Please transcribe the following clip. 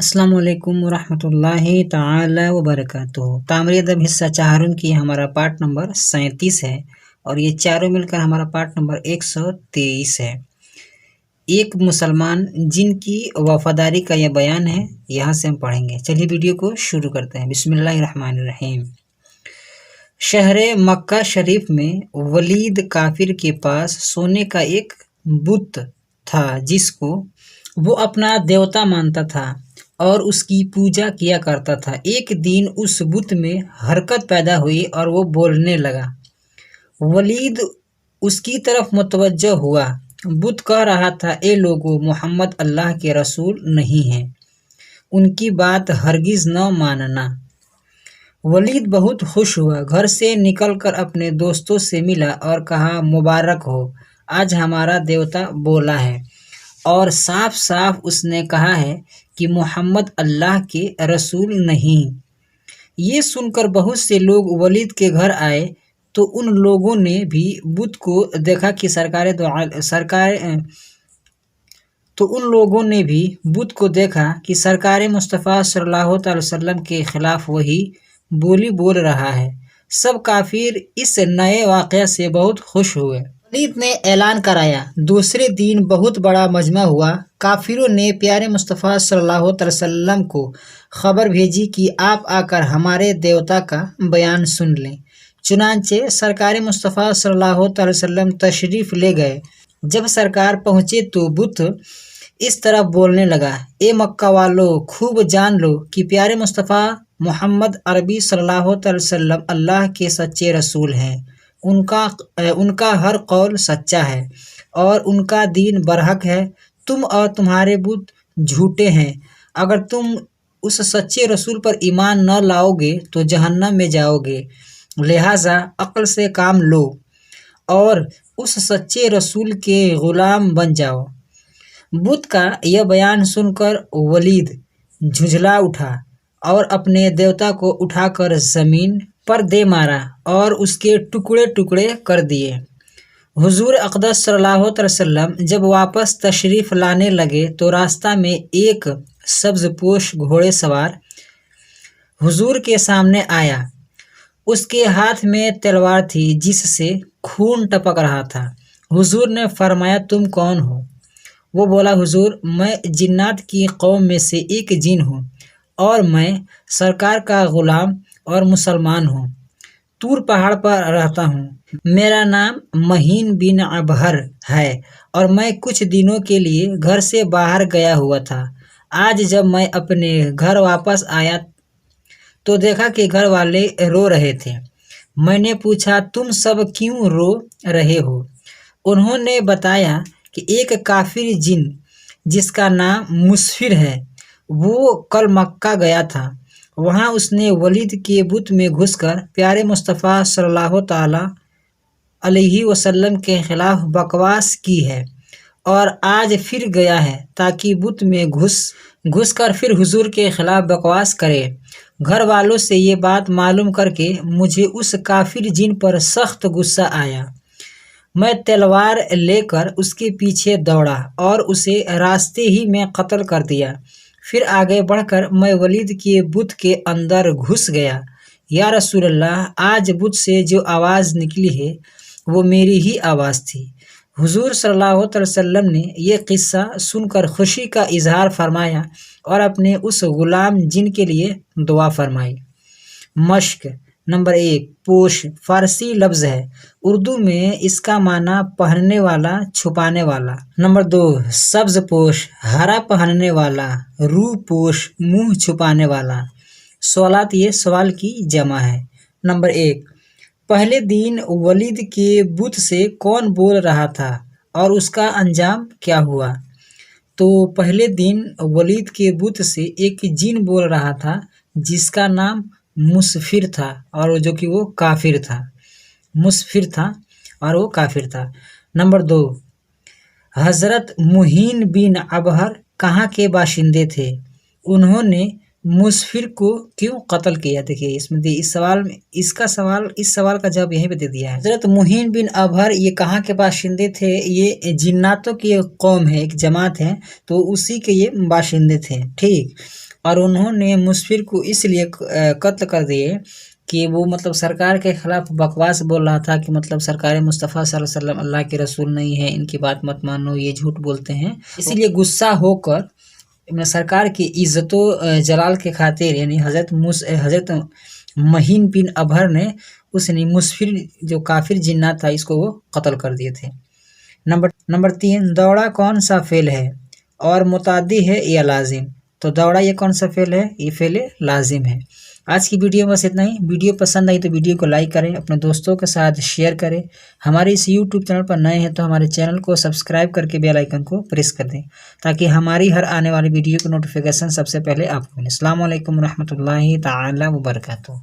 अस्सलाम वालेकुम वरहमतुल्लाहि ताला वबरकातुहू। तामरी अदब हिस्सा चाहरुम की हमारा पार्ट नंबर 37 है और ये चारों मिलकर हमारा पार्ट नंबर 123 है। एक मुसलमान जिनकी वफादारी का यह बयान है, यहाँ से हम पढ़ेंगे। चलिए वीडियो को शुरू करते हैं। बिस्मिल्लाहिर्रहमानिर्रहीम। शहर मक्का शरीफ में वलीद काफिर के पास सोने का एक बुत था जिसको वो अपना देवता मानता था और उसकी पूजा किया करता था। एक दिन उस बुत में हरकत पैदा हुई और वो बोलने लगा। वलीद उसकी तरफ मुतवज्जह हुआ। बुत कह रहा था, ए लोगों, मोहम्मद अल्लाह के रसूल नहीं हैं, उनकी बात हरगिज़ न मानना। वलीद बहुत खुश हुआ। घर से निकलकर अपने दोस्तों से मिला और कहा, मुबारक हो, आज हमारा देवता बोला है और साफ साफ उसने कहा है कि मोहम्मद अल्लाह के रसूल नहीं। ये सुनकर बहुत से लोग वलीद के घर आए तो उन लोगों ने भी बुत को देखा कि सरकार मुस्तफ़ा सल्लल्लाहु अलैहि वसल्लम के खिलाफ वही बोली बोल रहा है। सब काफिर इस नए वाक़या से बहुत खुश हुए। वलीद ने ऐलान कराया। दूसरे दिन बहुत बड़ा मजमा हुआ। काफिरों ने प्यारे मुस्तफ़ा सल्लल्लाहु अलैहि वसल्लम को खबर भेजी कि आप आकर हमारे देवता का बयान सुन लें। चुनांचे सरकार मुस्तफ़ा सल्लल्लाहु अलैहि वसल्लम तशरीफ़ ले गए। जब सरकार पहुँचे तो बुत इस तरह बोलने लगा, ए मक्का वालों, खूब जान लो कि प्यारे मुस्तफ़ा मोहम्मद अरबी सल्लल्लाहु अलैहि वसल्लम अल्लाह के सच्चे रसूल हैं। उनका हर कौल सच्चा है और उनका दीन बरहक है। तुम और तुम्हारे बुत झूठे हैं। अगर तुम उस सच्चे रसूल पर ईमान न लाओगे तो जहन्नम में जाओगे। लिहाजा अक्ल से काम लो और उस सच्चे रसूल के गुलाम बन जाओ। बुत का यह बयान सुनकर वलीद झुंझला उठा और अपने देवता को उठाकर ज़मीन पर दे मारा और उसके टुकड़े टुकड़े कर दिए। हुजूर अक़दस सल्लल्लाहु अलैहि वसल्लम जब वापस तशरीफ़ लाने लगे तो रास्ता में एक सब्ज़पोश घोड़े सवार हुजूर के सामने आया। उसके हाथ में तलवार थी जिससे खून टपक रहा था। हुजूर ने फरमाया, तुम कौन हो? वो बोला, हुजूर, मैं जिन्नात की कौम में से एक जिन हूँ और मैं सरकार का ग़ुलाम और मुसलमान हूँ। तूर पहाड़ पर रहता हूँ। मेरा नाम महीन बिन अबहर है और मैं कुछ दिनों के लिए घर से बाहर गया हुआ था। आज जब मैं अपने घर वापस आया तो देखा कि घर वाले रो रहे थे। मैंने पूछा, तुम सब क्यों रो रहे हो? उन्होंने बताया कि एक काफिर जिन जिसका नाम मुसफिर है, वो कल मक्का गया था। वहाँ उसने वलीद के बुत में घुसकर प्यारे मुस्तफ़ा सल्लल्लाहु ताला अलैहि वसल्लम के खिलाफ बकवास की है और आज फिर गया है ताकि बुत में घुसकर फिर हुजूर के खिलाफ बकवास करे। घर वालों से ये बात मालूम करके मुझे उस काफिर जिन पर सख्त गुस्सा आया। मैं तलवार लेकर उसके पीछे दौड़ा और उसे रास्ते ही में कत्ल कर दिया। फिर आगे बढ़कर मैं वलीद के बुत के अंदर घुस गया। या रसूल अल्लाह, आज बुत से जो आवाज़ निकली है वो मेरी ही आवाज़ थी। हुजूर सल्लल्लाहु अलैहि वसल्लम ने यह किस्सा सुनकर खुशी का इजहार फरमाया और अपने उस ग़ुलाम जिन के लिए दुआ फरमाई। मश्क नंबर 1, पोश फारसी लफ्ज़ है। उर्दू में इसका माना पहनने वाला, छुपाने वाला। नंबर 2, सब्ज़ पोश हरा पहनने वाला, रू पोश मुंह छुपाने वाला। सवालात, ये सवाल की जमा है। नंबर 1, पहले दिन वलीद के बुत से कौन बोल रहा था और उसका अंजाम क्या हुआ? तो पहले दिन वलीद के बुत से एक जिन बोल रहा था जिसका नाम मुसफिर था और जो कि वो काफिर था। मुसफिर था और वो काफिर था। नंबर 2, हज़रत मुहीन बिन अबहर कहाँ के बाशिंदे थे? उन्होंने मुसफिर को क्यों कत्ल किया? देखिए इसमें इस सवाल का जवाब यहीं पे दे दिया है। हज़रत मुहीन बिन अबहर ये कहाँ के बाशिंदे थे? ये जिन्नातों की एक कौम है, एक जमात है, तो उसी के ये बाशिंदे थे। ठीक, और उन्होंने मुसफिर को इसलिए कत्ल कर दिए कि वो मतलब सरकार के खिलाफ बकवास बोल रहा था कि मतलब सरकार मुस्तफ़ा सल्लल्लाहु अलैहि वसल्लम अल्लाह के रसूल नहीं है, इनकी बात मत मानो, ये झूठ बोलते हैं। इसीलिए गुस्सा होकर सरकार की इज्जतो जलाल के खातिर यानी हजरत महीन बिन अभर ने उसने मुसफिर जो काफिर जिन्ना था इसको वो कत्ल कर दिए थे। नंबर 3, दौड़ा कौन सा फेल है और मुतादी है या लाजिम। तो दौड़ा ये कौन सा फेल है, ये फेल लाजिम है। आज की वीडियो में बस इतना ही। वीडियो पसंद आई तो वीडियो को लाइक करें, अपने दोस्तों के साथ शेयर करें। हमारे इस यूट्यूब चैनल पर नए हैं तो हमारे चैनल को सब्सक्राइब करके बेल आइकन को प्रेस कर दें ताकि हमारी हर आने वाली वीडियो की नोटिफिकेशन सबसे पहले आपको मिले। अस्सलाम वालेकुम रहमतुल्लाहि ताला व बरकातुहू।